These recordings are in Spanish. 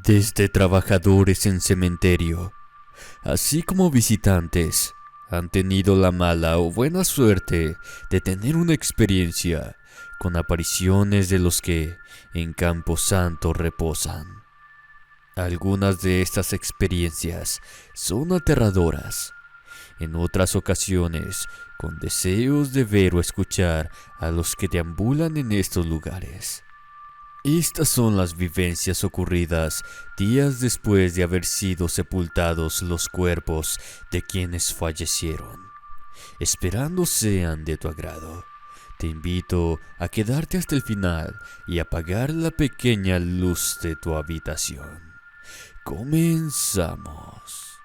Desde trabajadores en cementerio, así como visitantes, han tenido la mala o buena suerte de tener una experiencia con apariciones de los que en Camposanto reposan. Algunas de estas experiencias son aterradoras, en otras ocasiones con deseos de ver o escuchar a los que deambulan en estos lugares. Estas son las vivencias ocurridas días después de haber sido sepultados los cuerpos de quienes fallecieron. Esperando sean de tu agrado, te invito a quedarte hasta el final y apagar la pequeña luz de tu habitación. Comenzamos.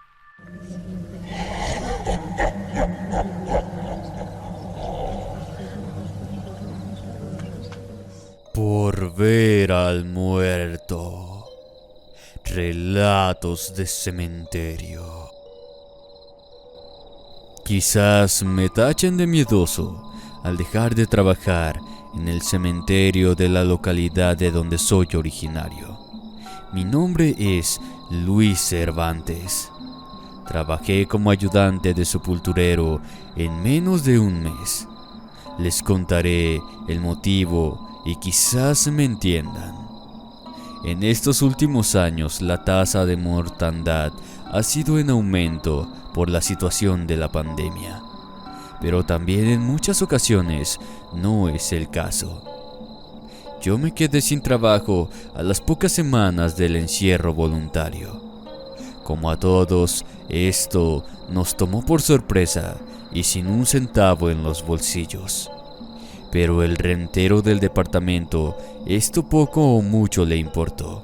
Por ver al muerto. Relatos de cementerio. Quizás me tachen de miedoso al dejar de trabajar en el cementerio de la localidad de donde soy originario. Mi nombre es Luis Cervantes. Trabajé como ayudante de sepulturero en menos de un mes. Les contaré el motivo y quizás me entiendan. En estos últimos años la tasa de mortandad ha sido en aumento por la situación de la pandemia, pero también en muchas ocasiones no es el caso. Yo me quedé sin trabajo a las pocas semanas del encierro voluntario. Como a todos, esto nos tomó por sorpresa y sin un centavo en los bolsillos. Pero el rentero del departamento esto poco o mucho le importó.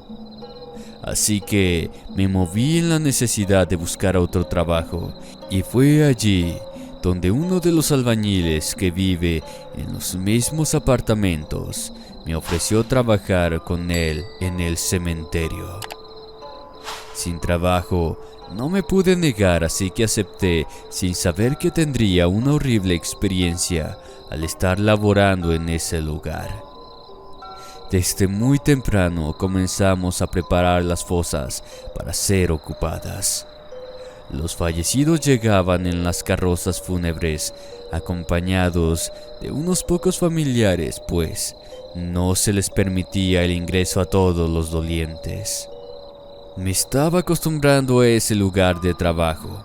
Así que me moví en la necesidad de buscar otro trabajo y fue allí donde uno de los albañiles que vive en los mismos apartamentos me ofreció trabajar con él en el cementerio. Sin trabajo, no me pude negar, así que acepté sin saber que tendría una horrible experiencia al estar laborando en ese lugar. Desde muy temprano comenzamos a preparar las fosas para ser ocupadas. Los fallecidos llegaban en las carrozas fúnebres acompañados de unos pocos familiares, pues no se les permitía el ingreso a todos los dolientes. Me estaba acostumbrando a ese lugar de trabajo,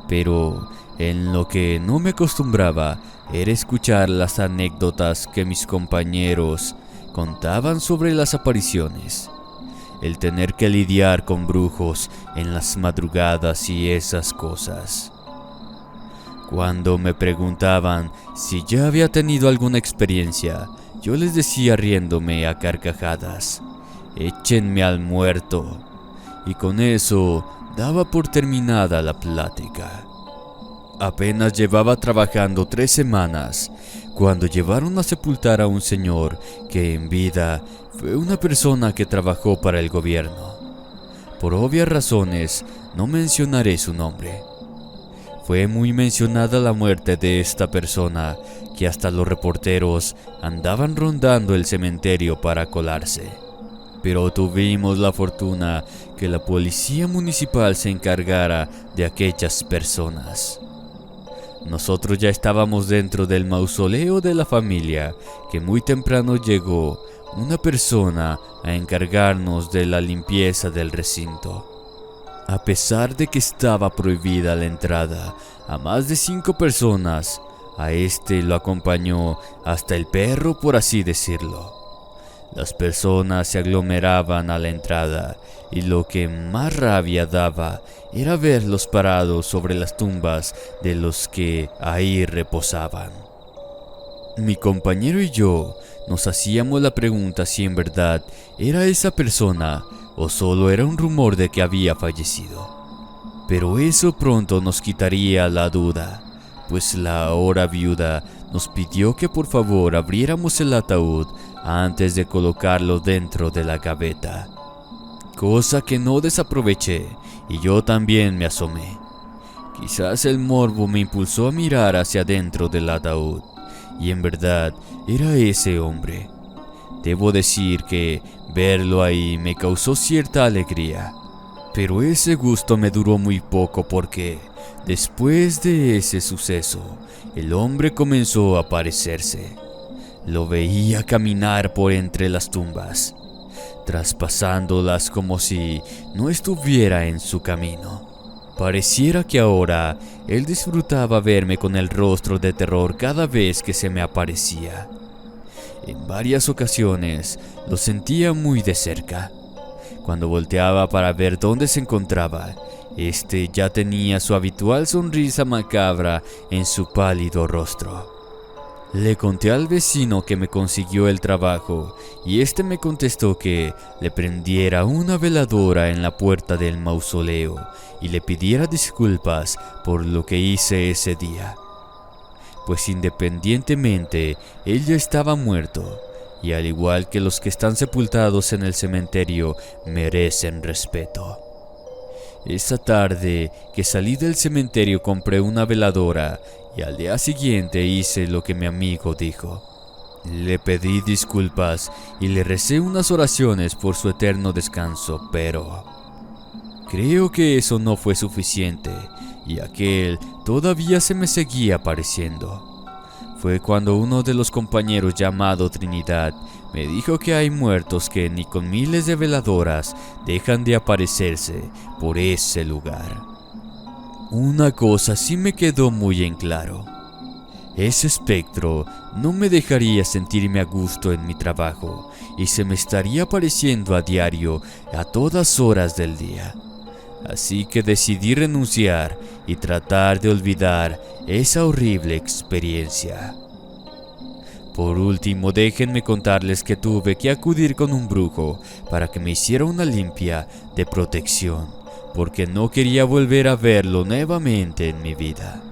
pero en lo que no me acostumbraba era escuchar las anécdotas que mis compañeros contaban sobre las apariciones, el tener que lidiar con brujos en las madrugadas y esas cosas. Cuando me preguntaban si ya había tenido alguna experiencia, yo les decía riéndome a carcajadas: échenme al muerto. Y con eso daba por terminada la plática. Apenas llevaba trabajando 3 semanas cuando llevaron a sepultar a un señor que en vida fue una persona que trabajó para el gobierno. Por obvias razones no mencionaré su nombre. Fue muy mencionada la muerte de esta persona que hasta los reporteros andaban rondando el cementerio para colarse. Pero tuvimos la fortuna que la policía municipal se encargara de aquellas personas. Nosotros ya estábamos dentro del mausoleo de la familia, que muy temprano llegó una persona a encargarnos de la limpieza del recinto. A pesar de que estaba prohibida la entrada a más de 5 personas, a este lo acompañó hasta el perro, por así decirlo. Las personas se aglomeraban a la entrada y lo que más rabia daba era verlos parados sobre las tumbas de los que ahí reposaban. Mi compañero y yo nos hacíamos la pregunta si en verdad era esa persona o solo era un rumor de que había fallecido. Pero eso pronto nos quitaría la duda, pues la ahora viuda nos pidió que por favor abriéramos el ataúd antes de colocarlo dentro de la gaveta, cosa que no desaproveché y yo también me asomé. Quizás el morbo me impulsó a mirar hacia dentro del ataúd y en verdad era ese hombre. Debo decir que verlo ahí me causó cierta alegría, pero ese gusto me duró muy poco porque, después de ese suceso, el hombre comenzó a aparecerse. Lo veía caminar por entre las tumbas, traspasándolas como si no estuviera en su camino. Pareciera que ahora él disfrutaba verme con el rostro de terror cada vez que se me aparecía. En varias ocasiones lo sentía muy de cerca. Cuando volteaba para ver dónde se encontraba, este ya tenía su habitual sonrisa macabra en su pálido rostro. Le conté al vecino que me consiguió el trabajo y este me contestó que le prendiera una veladora en la puerta del mausoleo y le pidiera disculpas por lo que hice ese día. Pues independientemente, él ya estaba muerto, y al igual que los que están sepultados en el cementerio, merecen respeto. Esa tarde que salí del cementerio compré una veladora y al día siguiente hice lo que mi amigo dijo. Le pedí disculpas y le recé unas oraciones por su eterno descanso, pero creo que eso no fue suficiente y aquel todavía se me seguía apareciendo. Fue cuando uno de los compañeros llamado Trinidad me dijo que hay muertos que ni con miles de veladoras dejan de aparecerse por ese lugar. Una cosa sí me quedó muy en claro. Ese espectro no me dejaría sentirme a gusto en mi trabajo y se me estaría apareciendo a diario a todas horas del día. Así que decidí renunciar y tratar de olvidar esa horrible experiencia. Por último, déjenme contarles que tuve que acudir con un brujo para que me hiciera una limpia de protección, porque no quería volver a verlo nuevamente en mi vida.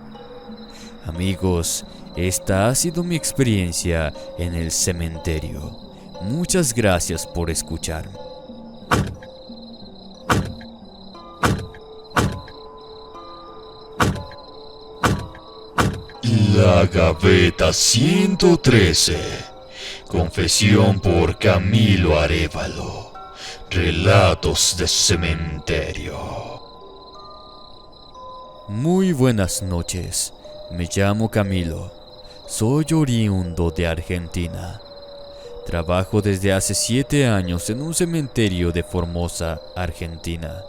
Amigos, esta ha sido mi experiencia en el cementerio. Muchas gracias por escucharme. La Gaveta 113. Confesión por Camilo Arévalo. Relatos de cementerio. Muy buenas noches. Me llamo Camilo. Soy oriundo de Argentina. Trabajo desde hace 7 años en un cementerio de Formosa, Argentina.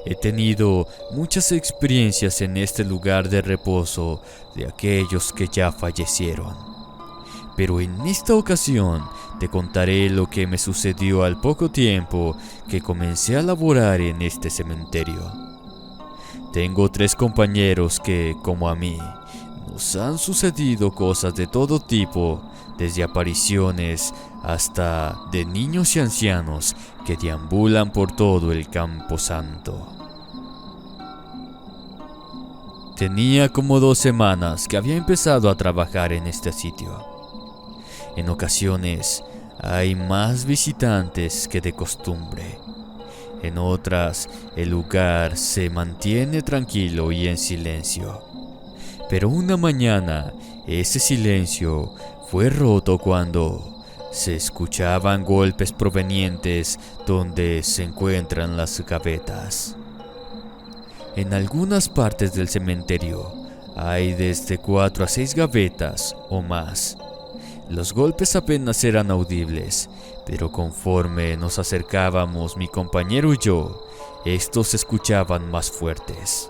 He tenido muchas experiencias en este lugar de reposo de aquellos que ya fallecieron. Pero en esta ocasión te contaré lo que me sucedió al poco tiempo que comencé a laborar en este cementerio. Tengo 3 compañeros que, como a mí, nos han sucedido cosas de todo tipo, desde apariciones hasta de niños y ancianos que deambulan por todo el Camposanto. Tenía como 2 semanas que había empezado a trabajar en este sitio. En ocasiones hay más visitantes que de costumbre. En otras, el lugar se mantiene tranquilo y en silencio. Pero una mañana, ese silencio fue roto cuando se escuchaban golpes provenientes donde se encuentran las gavetas. En algunas partes del cementerio hay desde 4 a 6 gavetas o más. Los golpes apenas eran audibles, pero conforme nos acercábamos mi compañero y yo, estos se escuchaban más fuertes.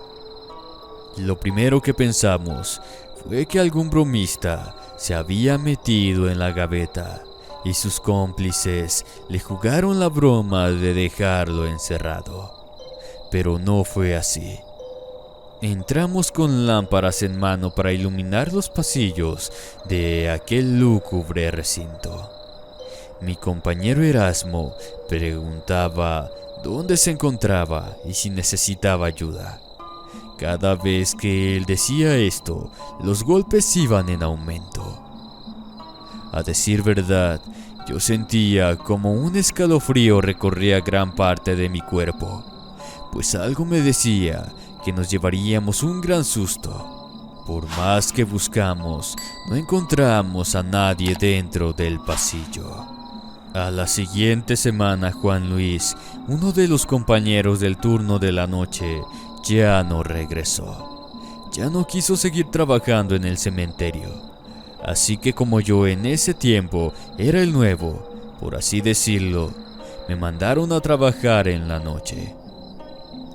Lo primero que pensamos fue que algún bromista se había metido en la gaveta y sus cómplices le jugaron la broma de dejarlo encerrado. Pero no fue así. Entramos con lámparas en mano para iluminar los pasillos de aquel lúgubre recinto. Mi compañero Erasmo preguntaba dónde se encontraba y si necesitaba ayuda. Cada vez que él decía esto, los golpes iban en aumento. A decir verdad, yo sentía como un escalofrío recorría gran parte de mi cuerpo, pues algo me decía que nos llevaríamos un gran susto. Por más que buscamos, no encontramos a nadie dentro del pasillo. A la siguiente semana, Juan Luis, uno de los compañeros del turno de la noche, ya no regresó. Ya no quiso seguir trabajando en el cementerio. Así que como yo en ese tiempo era el nuevo, por así decirlo, me mandaron a trabajar en la noche.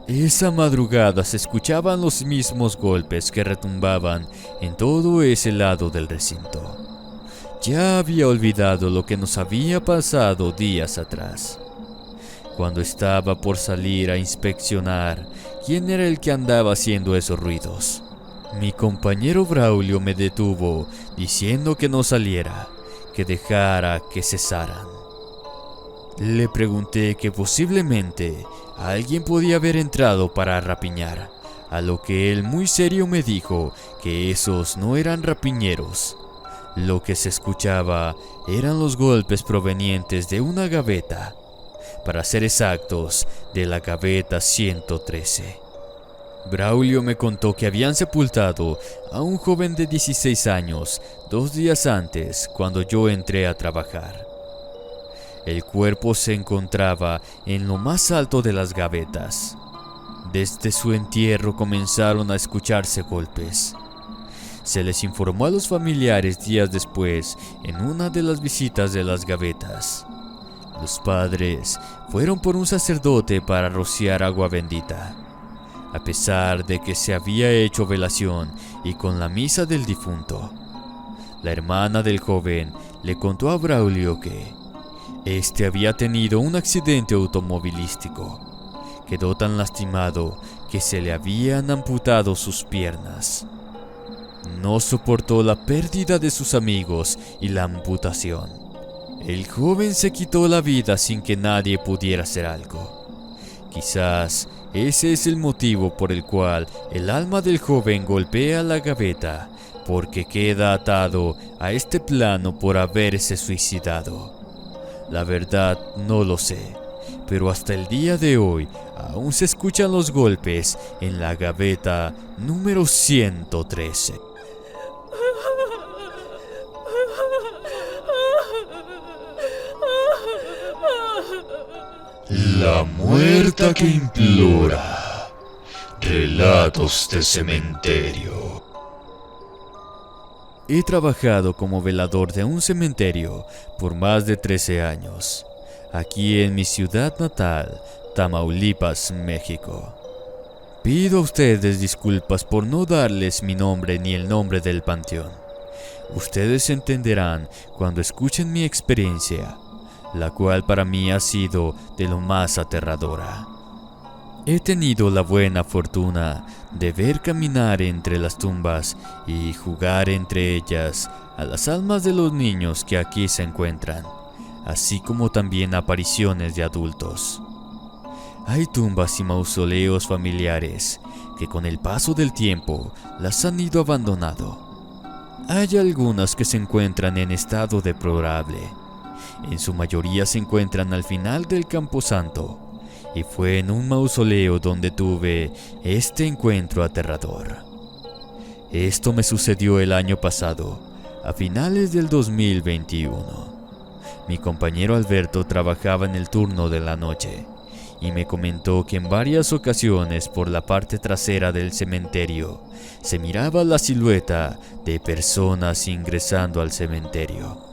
Esa madrugada se escuchaban los mismos golpes que retumbaban en todo ese lado del recinto. Ya había olvidado lo que nos había pasado días atrás. Cuando estaba por salir a inspeccionar quién era el que andaba haciendo esos ruidos, mi compañero Braulio me detuvo diciendo que no saliera, que dejara que cesaran. Le pregunté que posiblemente alguien podía haber entrado para rapiñar, a lo que él muy serio me dijo que esos no eran rapiñeros. Lo que se escuchaba eran los golpes provenientes de una gaveta, para ser exactos, de la gaveta 113. Braulio me contó que habían sepultado a un joven de 16 años 2 días antes, cuando yo entré a trabajar. El cuerpo se encontraba en lo más alto de las gavetas. Desde su entierro comenzaron a escucharse golpes. Se les informó a los familiares días después en una de las visitas de las gavetas. Los padres fueron por un sacerdote para rociar agua bendita. A pesar de que se había hecho velación y con la misa del difunto, la hermana del joven le contó a Braulio que este había tenido un accidente automovilístico. Quedó tan lastimado que se le habían amputado sus piernas. No soportó la pérdida de sus amigos y la amputación. El joven se quitó la vida sin que nadie pudiera hacer algo. Quizás ese es el motivo por el cual el alma del joven golpea la gaveta, porque queda atado a este plano por haberse suicidado. La verdad no lo sé, pero hasta el día de hoy aún se escuchan los golpes en la gaveta número 113. La muerta que implora. Relatos de cementerio. He trabajado como velador de un cementerio por más de 13 años, aquí en mi ciudad natal, Tamaulipas, México. Pido a ustedes disculpas por no darles mi nombre ni el nombre del panteón. Ustedes entenderán cuando escuchen mi experiencia, la cual para mí ha sido de lo más aterradora. He tenido la buena fortuna de ver caminar entre las tumbas y jugar entre ellas a las almas de los niños que aquí se encuentran, así como también apariciones de adultos. Hay tumbas y mausoleos familiares que con el paso del tiempo las han ido abandonando. Hay algunas que se encuentran en estado deplorable. En su mayoría se encuentran al final del camposanto, y fue en un mausoleo donde tuve este encuentro aterrador. Esto me sucedió el año pasado, a finales del 2021. Mi compañero Alberto trabajaba en el turno de la noche, y me comentó que en varias ocasiones por la parte trasera del cementerio se miraba la silueta de personas ingresando al cementerio.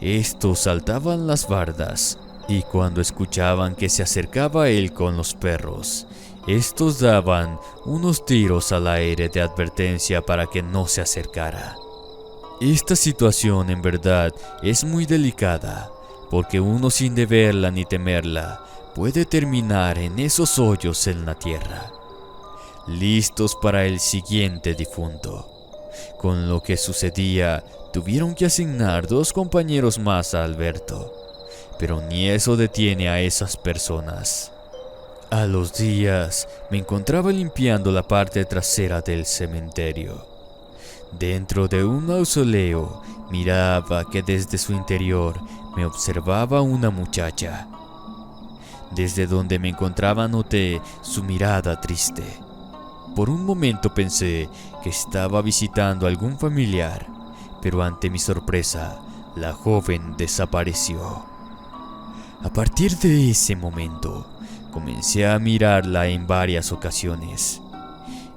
Estos saltaban las bardas, y cuando escuchaban que se acercaba él con los perros, estos daban unos tiros al aire de advertencia para que no se acercara. Esta situación en verdad es muy delicada, porque uno sin deberla ni temerla puede terminar en esos hoyos en la tierra, listos para el siguiente difunto. Con lo que sucedía, tuvieron que asignar 2 compañeros más a Alberto, pero ni eso detiene a esas personas. A los días me encontraba limpiando la parte trasera del cementerio. Dentro de un mausoleo miraba que desde su interior me observaba una muchacha. Desde donde me encontraba noté su mirada triste. Por un momento pensé que estaba visitando a algún familiar, pero ante mi sorpresa, la joven desapareció. A partir de ese momento, comencé a mirarla en varias ocasiones.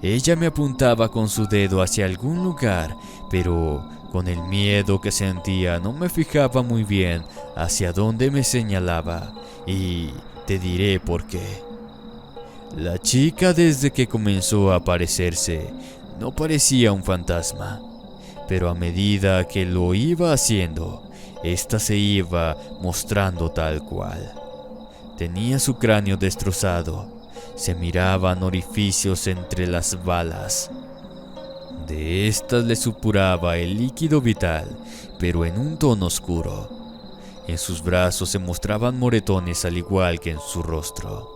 Ella me apuntaba con su dedo hacia algún lugar, pero con el miedo que sentía no me fijaba muy bien hacia dónde me señalaba, y te diré por qué. La chica, desde que comenzó a aparecerse, no parecía un fantasma, pero a medida que lo iba haciendo, esta se iba mostrando tal cual. Tenía su cráneo destrozado, se miraban orificios entre las balas. De estas le supuraba el líquido vital, pero en un tono oscuro. En sus brazos se mostraban moretones al igual que en su rostro.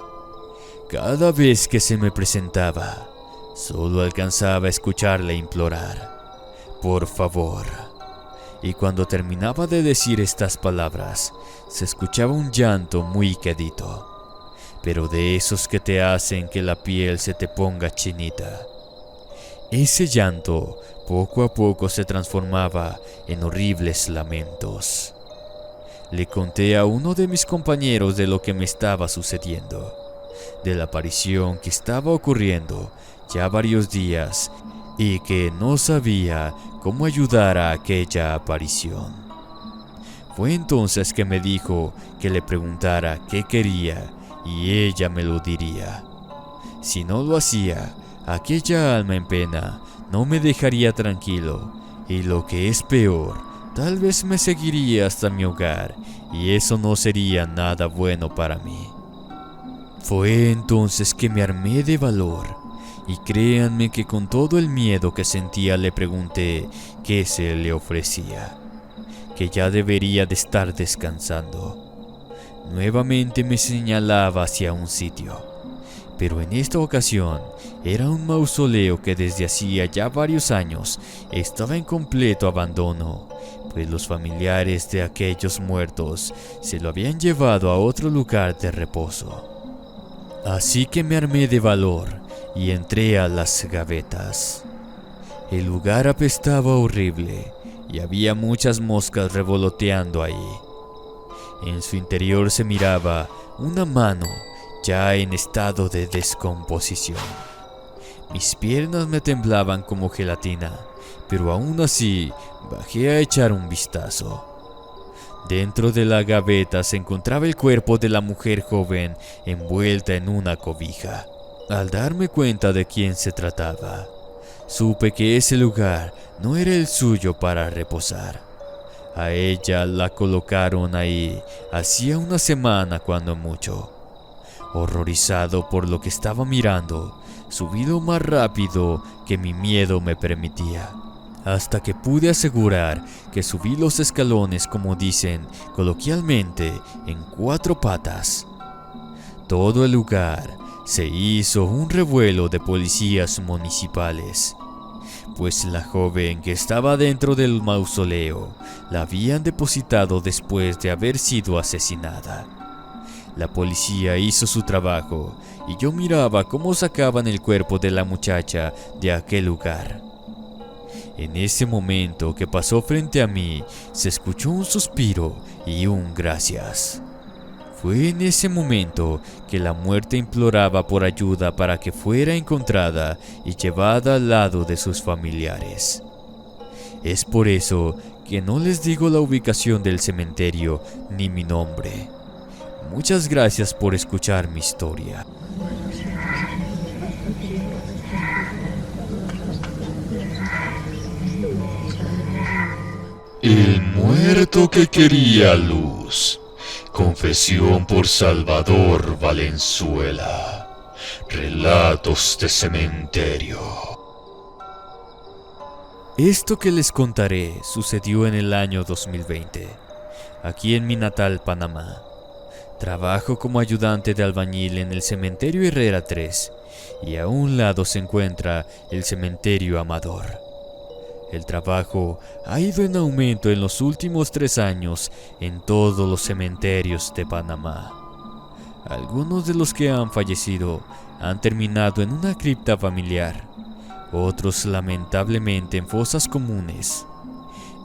Cada vez que se me presentaba, solo alcanzaba a escucharle implorar: por favor. Y cuando terminaba de decir estas palabras, se escuchaba un llanto muy quedito, pero de esos que te hacen que la piel se te ponga chinita. Ese llanto poco a poco se transformaba en horribles lamentos. Le conté a uno de mis compañeros de lo que me estaba sucediendo, de la aparición que estaba ocurriendo ya varios días y que no sabía cómo ayudar a aquella aparición. Fue entonces que me dijo que le preguntara qué quería y ella me lo diría. Si no lo hacía, aquella alma en pena no me dejaría tranquilo, y lo que es peor, tal vez me seguiría hasta mi hogar, y eso no sería nada bueno para mí. Fue entonces que me armé de valor, y créanme que con todo el miedo que sentía le pregunté qué se le ofrecía, que ya debería de estar descansando. Nuevamente me señalaba hacia un sitio, pero en esta ocasión era un mausoleo que desde hacía ya varios años estaba en completo abandono, pues los familiares de aquellos muertos se lo habían llevado a otro lugar de reposo. Así que me armé de valor y entré a las gavetas. El lugar apestaba horrible y había muchas moscas revoloteando ahí. En su interior se miraba una mano ya en estado de descomposición. Mis piernas me temblaban como gelatina, pero aún así bajé a echar un vistazo. Dentro de la gaveta se encontraba el cuerpo de la mujer joven envuelta en una cobija. Al darme cuenta de quién se trataba, supe que ese lugar no era el suyo para reposar. A ella la colocaron ahí hacía una semana cuando mucho. Horrorizado por lo que estaba mirando, subí lo más rápido que mi miedo me permitía, hasta que pude asegurar que subí los escalones, como dicen coloquialmente, en 4 patas. Todo el lugar se hizo un revuelo de policías municipales, pues la joven que estaba dentro del mausoleo la habían depositado después de haber sido asesinada. La policía hizo su trabajo y yo miraba cómo sacaban el cuerpo de la muchacha de aquel lugar. En ese momento que pasó frente a mí, se escuchó un suspiro y un gracias. Fue en ese momento que la muerte imploraba por ayuda para que fuera encontrada y llevada al lado de sus familiares. Es por eso que no les digo la ubicación del cementerio ni mi nombre. Muchas gracias por escuchar mi historia. El muerto que quería luz. Confesión por Salvador Valenzuela. Relatos de cementerio. Esto que les contaré sucedió en el año 2020, aquí en mi natal Panamá. Trabajo como ayudante de albañil en el cementerio Herrera 3 y a un lado se encuentra el cementerio Amador. El trabajo ha ido en aumento en los últimos 3 años en todos los cementerios de Panamá. Algunos de los que han fallecido han terminado en una cripta familiar, otros lamentablemente en fosas comunes.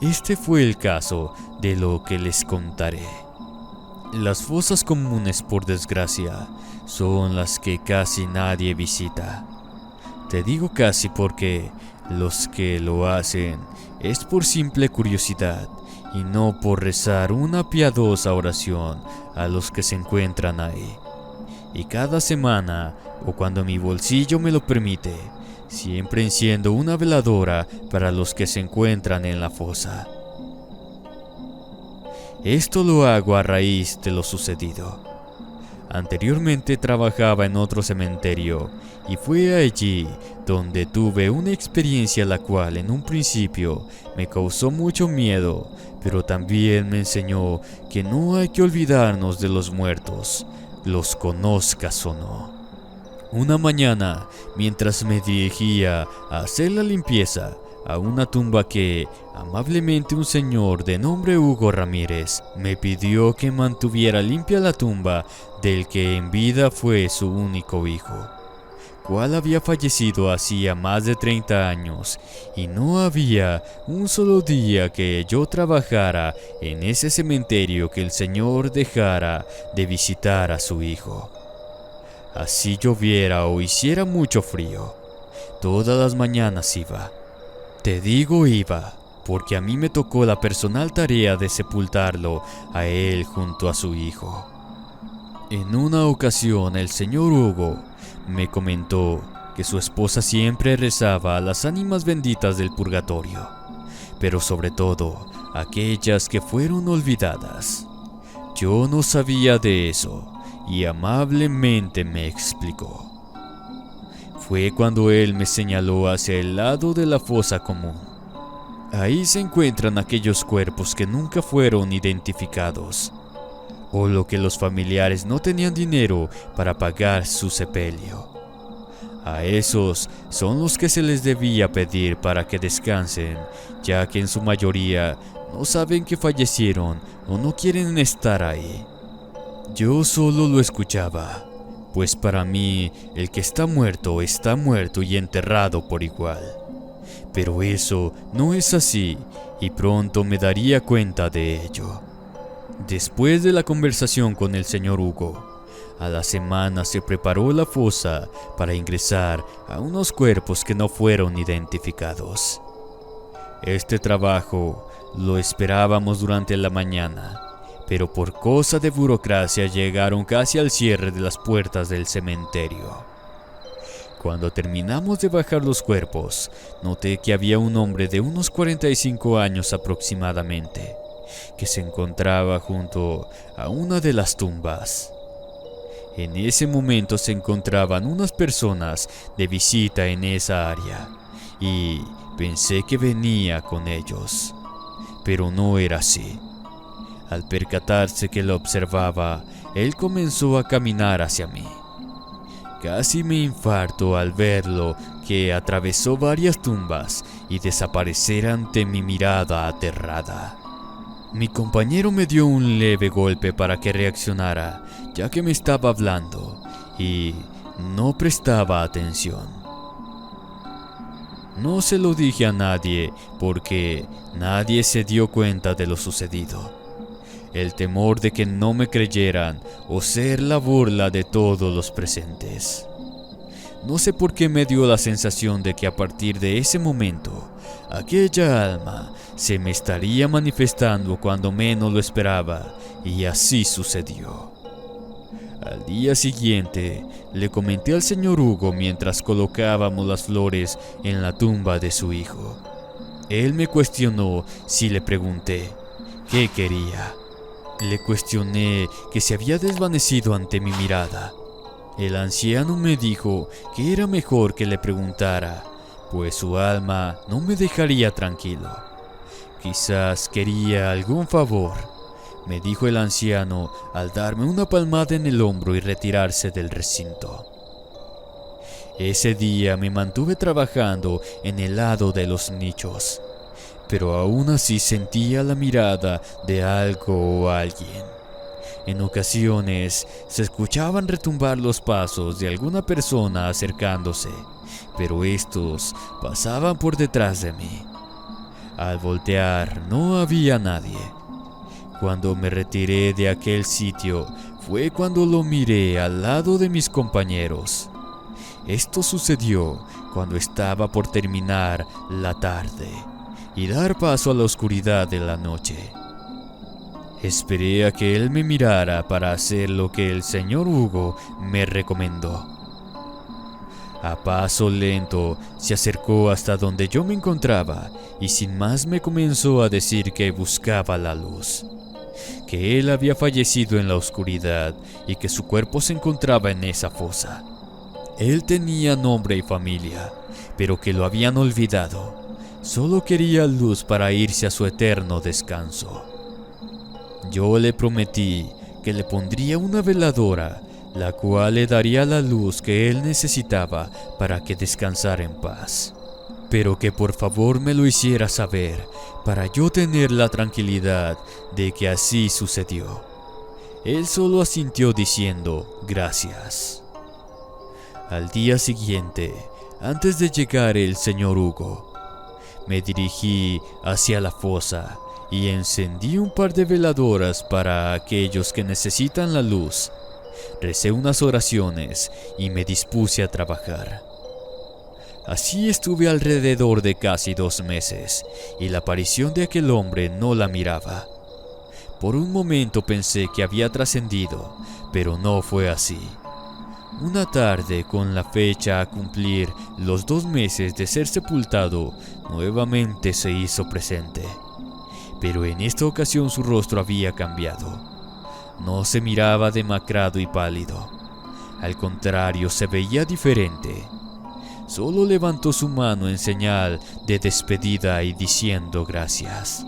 Este fue el caso de lo que les contaré. Las fosas comunes, por desgracia, son las que casi nadie visita. Te digo casi porque los que lo hacen es por simple curiosidad y no por rezar una piadosa oración a los que se encuentran ahí. Y cada semana, o cuando mi bolsillo me lo permite, siempre enciendo una veladora para los que se encuentran en la fosa. Esto lo hago a raíz de lo sucedido. Anteriormente trabajaba en otro cementerio y fue allí donde tuve una experiencia la cual en un principio me causó mucho miedo, pero también me enseñó que no hay que olvidarnos de los muertos, los conozcas o no. Una mañana, mientras me dirigía a hacer la limpieza a una tumba que, amablemente un señor de nombre Hugo Ramírez, me pidió que mantuviera limpia la tumba del que en vida fue su único hijo, cual había fallecido hacía más de 30 años, y no había un solo día que yo trabajara en ese cementerio que el señor dejara de visitar a su hijo. Así lloviera o hiciera mucho frío, todas las mañanas iba. Te digo iba, porque a mí me tocó la personal tarea de sepultarlo a él junto a su hijo. En una ocasión el señor Hugo me comentó que su esposa siempre rezaba a las ánimas benditas del purgatorio, pero sobre todo aquellas que fueron olvidadas. Yo no sabía de eso y amablemente me explicó. Fue cuando él me señaló hacia el lado de la fosa común. Ahí se encuentran aquellos cuerpos que nunca fueron identificados, o lo que los familiares no tenían dinero para pagar su sepelio. A esos son los que se les debía pedir para que descansen, ya que en su mayoría no saben que fallecieron o no quieren estar ahí. Yo solo lo escuchaba, pues para mí el que está muerto y enterrado por igual. Pero eso no es así y pronto me daría cuenta de ello. Después de la conversación con el señor Hugo, a la semana se preparó la fosa para ingresar a unos cuerpos que no fueron identificados. Este trabajo lo esperábamos durante la mañana, pero por cosa de burocracia llegaron casi al cierre de las puertas del cementerio. Cuando terminamos de bajar los cuerpos, noté que había un hombre de unos 45 años aproximadamente, que se encontraba junto a una de las tumbas. En ese momento se encontraban unas personas de visita en esa área, y pensé que venía con ellos, pero no era así. Al percatarse que lo observaba, él comenzó a caminar hacia mí. Casi me infarto al verlo, que atravesó varias tumbas y desaparecer ante mi mirada aterrada. Mi compañero me dio un leve golpe para que reaccionara, ya que me estaba hablando y no prestaba atención. No se lo dije a nadie porque nadie se dio cuenta de lo sucedido. El temor de que no me creyeran o ser la burla de todos los presentes. No sé por qué me dio la sensación de que a partir de ese momento, aquella alma se me estaría manifestando cuando menos lo esperaba, y así sucedió. Al día siguiente, le comenté al señor Hugo mientras colocábamos las flores en la tumba de su hijo. Él me cuestionó si le pregunté qué quería. Le cuestioné que se había desvanecido ante mi mirada. El anciano me dijo que era mejor que le preguntara, pues su alma no me dejaría tranquilo. Quizás quería algún favor, me dijo el anciano al darme una palmada en el hombro y retirarse del recinto. Ese día me mantuve trabajando en el lado de los nichos, pero aún así sentía la mirada de algo o alguien. En ocasiones se escuchaban retumbar los pasos de alguna persona acercándose, pero estos pasaban por detrás de mí. Al voltear no había nadie. Cuando me retiré de aquel sitio fue cuando lo miré al lado de mis compañeros. Esto sucedió cuando estaba por terminar la tarde y dar paso a la oscuridad de la noche. Esperé a que él me mirara para hacer lo que el señor Hugo me recomendó. A paso lento se acercó hasta donde yo me encontraba y sin más me comenzó a decir que buscaba la luz, que él había fallecido en la oscuridad y que su cuerpo se encontraba en esa fosa. Él tenía nombre y familia, pero que lo habían olvidado. Solo quería luz para irse a su eterno descanso. Yo le prometí que le pondría una veladora, la cual le daría la luz que él necesitaba para que descansara en paz, pero que por favor me lo hiciera saber para yo tener la tranquilidad de que así sucedió. Él solo asintió diciendo gracias. Al día siguiente, antes de llegar el señor Hugo, me dirigí hacia la fosa y encendí un par de veladoras para aquellos que necesitan la luz. Recé unas oraciones y me dispuse a trabajar. Así estuve alrededor de casi 2 meses y la aparición de aquel hombre no la miraba. Por un momento pensé que había trascendido, pero no fue así. Una tarde, con la fecha a cumplir los 2 meses de ser sepultado, nuevamente se hizo presente. Pero en esta ocasión su rostro había cambiado. No se miraba demacrado y pálido. Al contrario, se veía diferente. Solo levantó su mano en señal de despedida y diciendo gracias.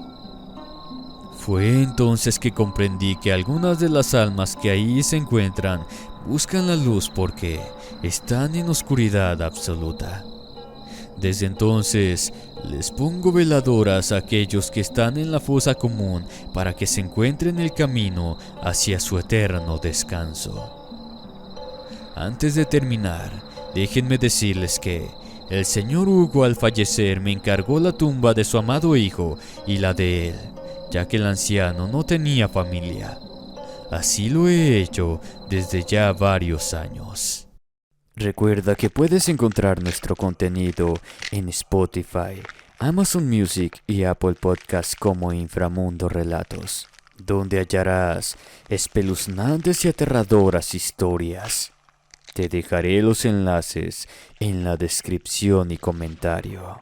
Fue entonces que comprendí que algunas de las almas que ahí se encuentran buscan la luz porque están en oscuridad absoluta. Desde entonces les pongo veladoras a aquellos que están en la fosa común para que se encuentren el camino hacia su eterno descanso. Antes de terminar, déjenme decirles que el señor Hugo al fallecer me encargó la tumba de su amado hijo y la de él, ya que el anciano no tenía familia. Así lo he hecho desde ya varios años. Recuerda que puedes encontrar nuestro contenido en Spotify, Amazon Music y Apple Podcasts como Inframundo Relatos, donde hallarás espeluznantes y aterradoras historias. Te dejaré los enlaces en la descripción y comentario.